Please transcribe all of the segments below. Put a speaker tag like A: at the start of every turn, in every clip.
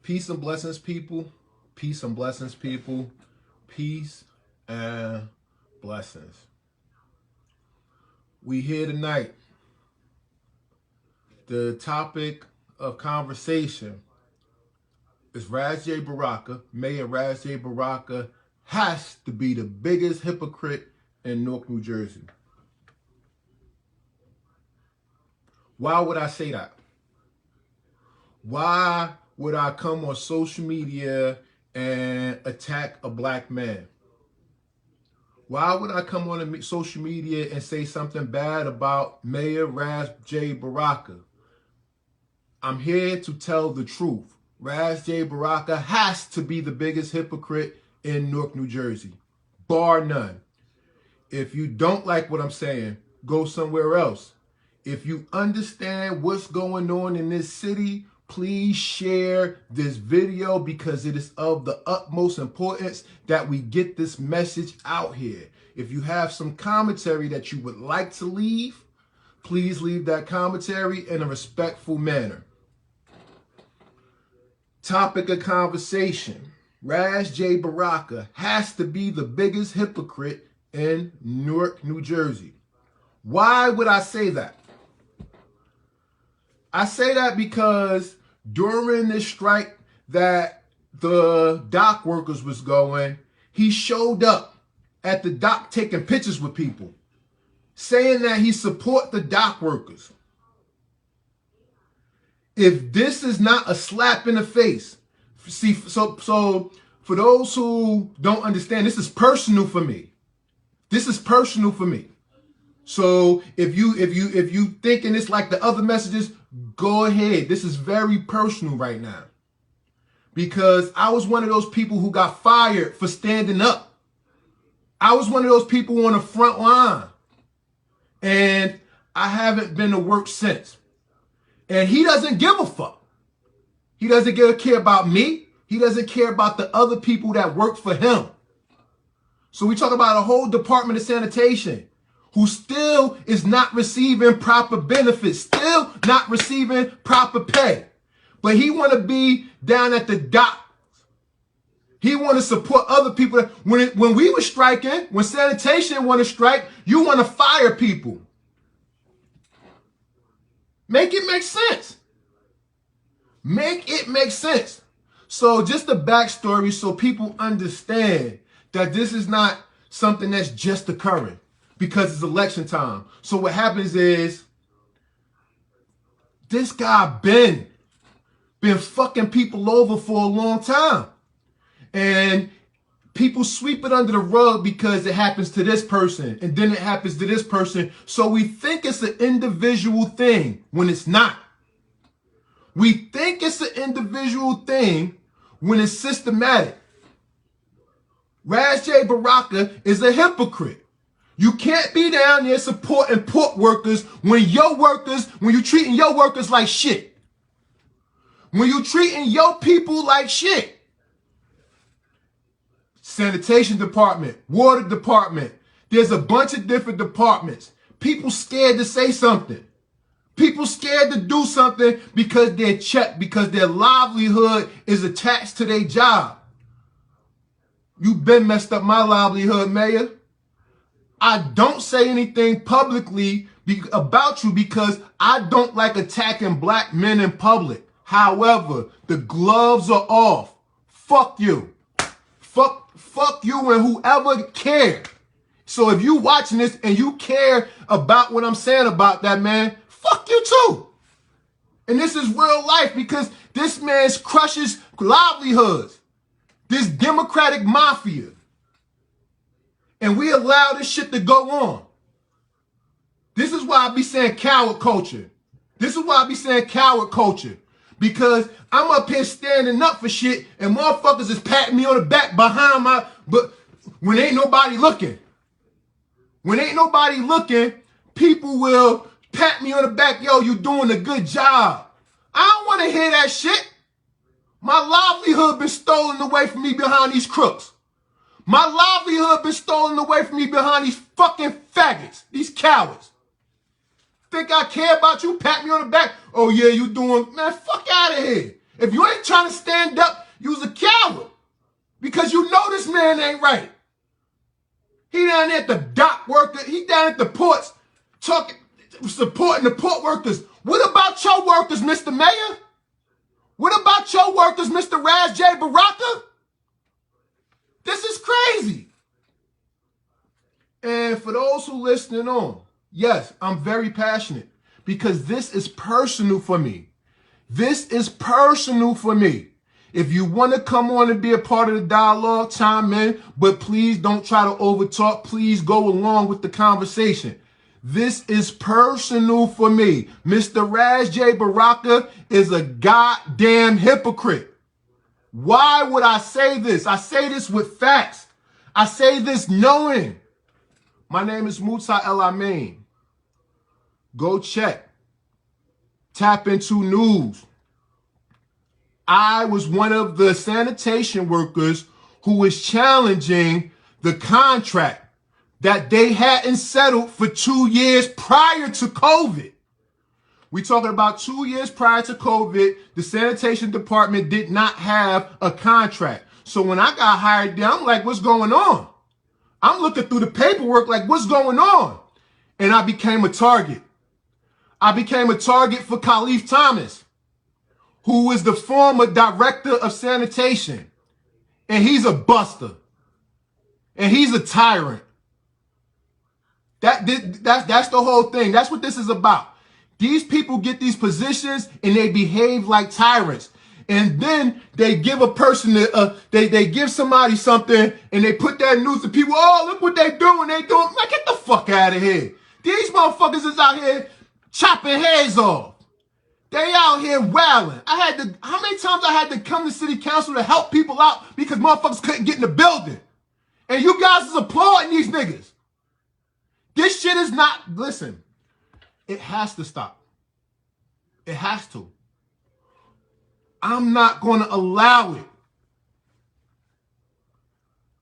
A: Peace and blessings, people. Peace and blessings, people. Peace and blessings. We here tonight. The topic of conversation is Ras J. Baraka. Mayor Ras J. Baraka has to be the biggest hypocrite in Newark, New Jersey. Why would I say that? Why would I come on social media and attack a black man? Why would I come on social media and say something bad about Mayor Ras J. Baraka? I'm here to tell the truth. Ras J. Baraka has to be the biggest hypocrite in Newark, New Jersey, bar none. If you don't like what I'm saying, go somewhere else. If you understand what's going on in this city, please share this video because it is of the utmost importance that we get this message out here. If you have some commentary that you would like to leave, please leave that commentary in a respectful manner. Topic of conversation. Ras J. Baraka has to be the biggest hypocrite in Newark, New Jersey. Why would I say that? I say that because during this strike that the dock workers was going, he showed up at the dock taking pictures with people, saying that he support the dock workers. If this is not a slap in the face, see, so for those who don't understand, this is personal for me. This is personal for me. So if you thinking it's like the other messages, go ahead. This is very personal right now. Because I was one of those people who got fired for standing up. I was one of those people on the front line. And I haven't been to work since. And he doesn't give a fuck. He doesn't care about me. He doesn't care about the other people that work for him. So we talk about a whole Department of Sanitation who still is not receiving proper benefits, still not receiving proper pay. But he want to be down at the dock. He want to support other people. When we were striking, when sanitation want to strike, you want to fire people. Make it make sense. Make it make sense. So just the backstory so people understand that this is not something that's just occurring. Because it's election time. So what happens is this guy been fucking people over for a long time. And people sweep it under the rug because it happens to this person and then it happens to this person. So we think it's an individual thing when it's not. We think it's an individual thing when it's systematic. Ras J. Baraka is a hypocrite. You can't be down there supporting port workers when you treating your workers like shit. When you treating your people like shit. Sanitation department, water department. There's a bunch of different departments. People scared to say something. People scared to do something because they're checked, because their livelihood is attached to their job. You been messed up my livelihood, Mayor. I don't say anything publicly about you because I don't like attacking black men in public. However, the gloves are off. Fuck you. Fuck you and whoever cared. So if you watching this and you care about what I'm saying about that man, fuck you too. And this is real life because this man crushes livelihoods. This Democratic mafia. And we allow this shit to go on. This is why I be saying coward culture. This is why I be saying coward culture. Because I'm up here standing up for shit and motherfuckers is patting me on the back behind but when ain't nobody looking. When ain't nobody looking, people will pat me on the back. Yo, you doing a good job. I don't want to hear that shit. My livelihood been stolen away from me behind these crooks. My livelihood been stolen away from me behind these fucking faggots, these cowards. Think I care about you? Pat me on the back. Oh yeah, you doing, man, fuck out of here. If you ain't trying to stand up, you's a coward. Because you know this man ain't right. He down there at the dock worker. He down at the ports talking, supporting the port workers. What about your workers, Mr. Mayor? What about your workers, Mr. Raz J. Baraka? This is crazy. And for those who listening on, yes, I'm very passionate because this is personal for me. This is personal for me. If you want to come on and be a part of the dialogue, chime in, but please don't try to overtalk. Please go along with the conversation. This is personal for me. Mr. Raz J. Baraka is a goddamn hypocrite. Why would I say this? I say this with facts. I say this knowing. My name is Muta El Amin. Go check. Tap into news. I was one of the sanitation workers who was challenging the contract that they hadn't settled for 2 years prior to COVID. We talking about 2 years prior to COVID, the sanitation department did not have a contract. So when I got hired there, I'm like, what's going on? I'm looking through the paperwork like, what's going on? And I became a target. I became a target for Khalif Thomas, who is the former director of sanitation. And he's a buster. And he's a tyrant. That's the whole thing. That's what this is about. These people get these positions and they behave like tyrants. And then they give a person, they give somebody something and they put that news to people. Oh, look what they doing. They doing. Man, get the fuck out of here. These motherfuckers is out here chopping heads off. They out here wailing. How many times I had to come to city council to help people out because motherfuckers couldn't get in the building. And you guys is applauding these niggas. This shit is not, listen, it has to stop. It has to. I'm not going to allow it.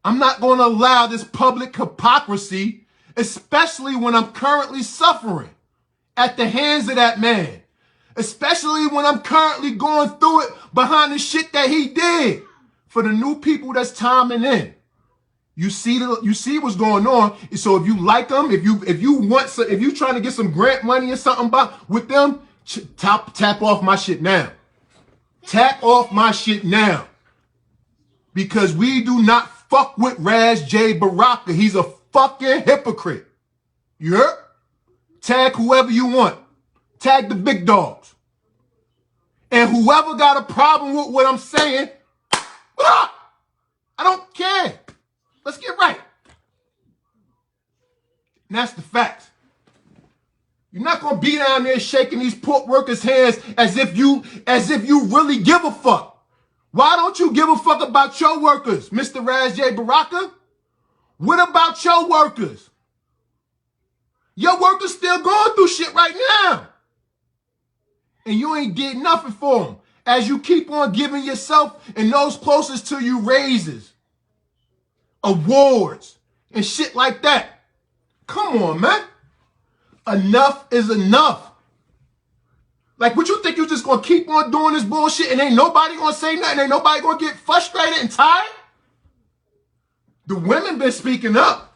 A: I'm not going to allow this public hypocrisy, especially when I'm currently suffering at the hands of that man. Especially when I'm currently going through it behind the shit that he did. For the new people that's timing in. You see what's going on. So if you like them, if you trying to get some grant money or something with them, tap off my shit now. Tap off my shit now. Because we do not fuck with Raz J. Baraka. He's a fucking hypocrite. You heard? Tag whoever you want. Tag the big dogs. And whoever got a problem with what I'm saying, I don't care. Let's get right. And that's the fact. You're not gonna be down there shaking these port workers' hands as if you really give a fuck. Why don't you give a fuck about your workers, Mr. Raz J. Baraka? What about your workers? Your workers still going through shit right now. And you ain't getting nothing for them. As you keep on giving yourself and those closest to you raises, awards, and shit like that. Come on, man. Enough is enough. Like, what you think you just gonna keep on doing this bullshit and ain't nobody gonna say nothing? Ain't nobody gonna get frustrated and tired? The women been speaking up.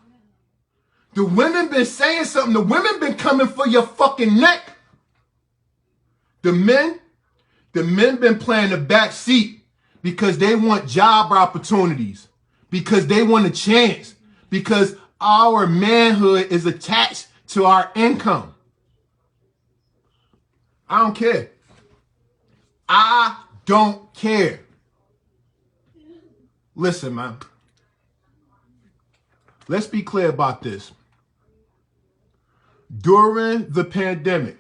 A: The women been saying something. The women been coming for your fucking neck. The men been playing the back seat because they want job opportunities, because they want a chance, because our manhood is attached to our income. I don't care. I don't care. Listen, man. Let's be clear about this. During the pandemic,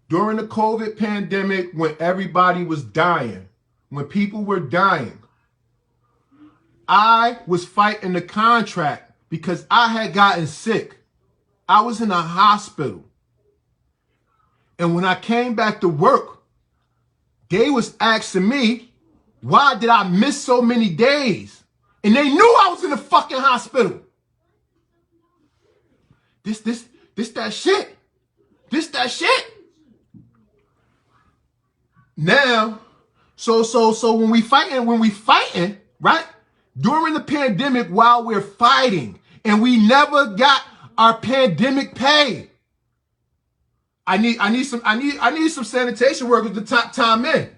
A: during the COVID pandemic, when everybody was dying, when people were dying, I was fighting the contract because I had gotten sick. I was in a hospital. And when I came back to work, they was asking me, why did I miss so many days? And they knew I was in the fucking hospital. This that shit. This that shit. Now, So when we fighting, right? During the pandemic, while we're fighting, and we never got our pandemic pay. I need some sanitation workers to top time in.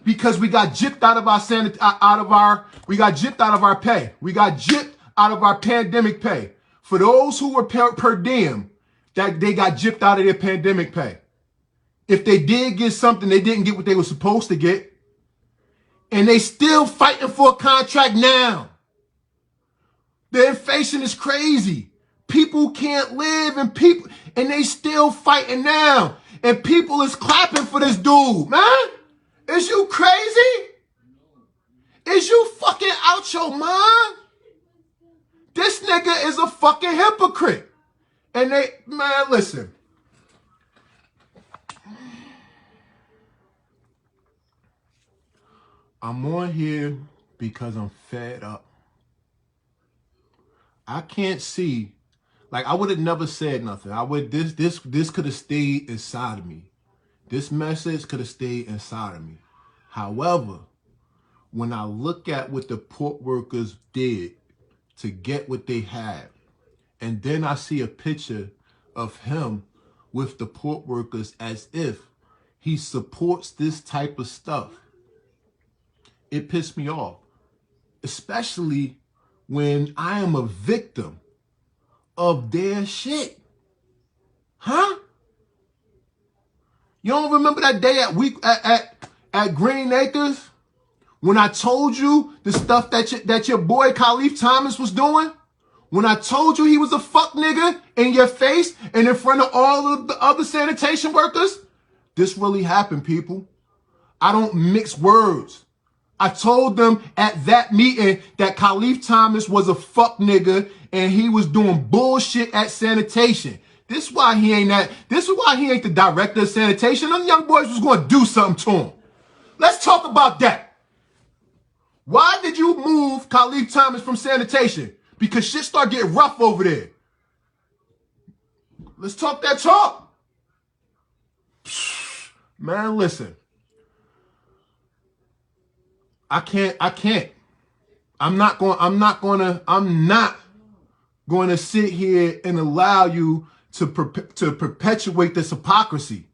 A: Because we got gypped out of our pay. We got gypped out of our pandemic pay. For those who were per diem, that they got gypped out of their pandemic pay. If they did get something, they didn't get what they were supposed to get. And they still fighting for a contract now. The inflation is crazy. People can't live and they still fighting now. And people is clapping for this dude, man. Is you crazy? Is you fucking out your mind? This nigga is a fucking hypocrite. And man, listen. I'm on here because I'm fed up. I can't see, like I would have never said nothing. This could have stayed inside of me. This message could have stayed inside of me. However, when I look at what the port workers did to get what they had, and then I see a picture of him with the port workers as if he supports this type of stuff, it pissed me off. Especially when I am a victim of their shit. Huh? You don't remember that day at Green Acres when I told you the stuff that your boy Khalif Thomas was doing? When I told you he was a fuck nigga in your face and in front of all of the other sanitation workers? This really happened, people. I don't mix words. I told them at that meeting that Khalif Thomas was a fuck nigga and he was doing bullshit at sanitation. This is why he ain't the director of sanitation. Them young boys was going to do something to him. Let's talk about that. Why did you move Khalif Thomas from sanitation? Because shit started getting rough over there. Let's talk that talk. Man, listen. I can't. I'm not going to sit here and allow you to perpetuate this hypocrisy.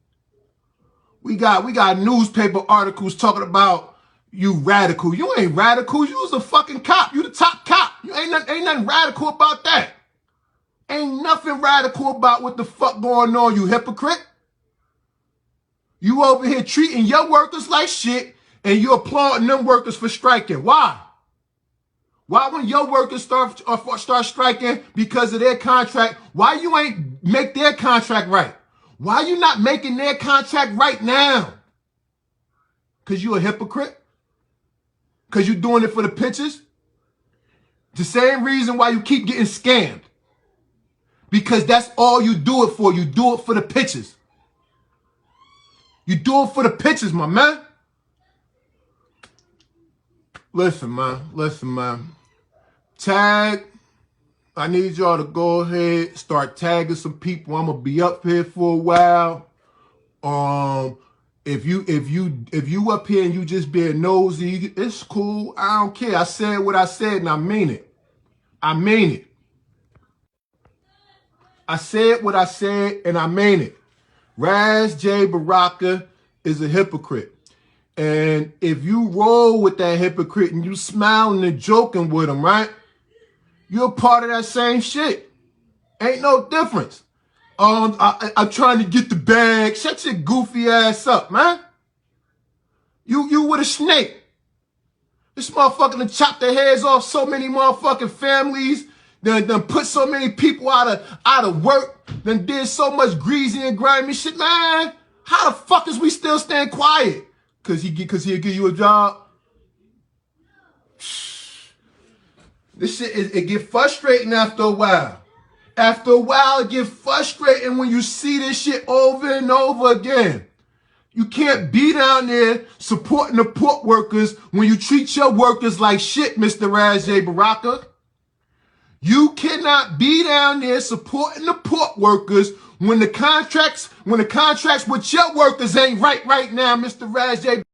A: We got newspaper articles talking about you radical. You ain't radical. You was a fucking cop. You the top cop. You ain't nothing radical about that. Ain't nothing radical about what the fuck going on, you hypocrite. You over here treating your workers like shit and you applauding them workers for striking. Why? Why when your workers start striking because of their contract, why you ain't make their contract right? Why you not making their contract right now? Because you a hypocrite? Because you doing it for the pitches? The same reason why you keep getting scammed. Because that's all you do it for. You do it for the pitches. You do it for the pitches, my man. Listen, man. Tag. I need y'all to go ahead, start tagging some people. I'm gonna be up here for a while. If you up here and you just being nosy, it's cool. I don't care. I said what I said and I mean it. I mean it. I said what I said and I mean it. Raz J. Baraka is a hypocrite. And if you roll with that hypocrite and you smiling and joking with him, right? You're part of that same shit. Ain't no difference. I'm trying to get the bag. Shut your goofy ass up, man. You with a snake. This motherfucker done chopped their heads off so many motherfucking families. Done put so many people out of work. Done did so much greasy and grimy shit, man. How the fuck is we still staying quiet? Cause he'll give you a job. This shit it get frustrating after a while. After a while, it get frustrating when you see this shit over and over again. You can't be down there supporting the port workers when you treat your workers like shit, Mr. Raz J. Baraka. You cannot be down there supporting the port workers when the contracts with your workers ain't right now, Mr. Raz J.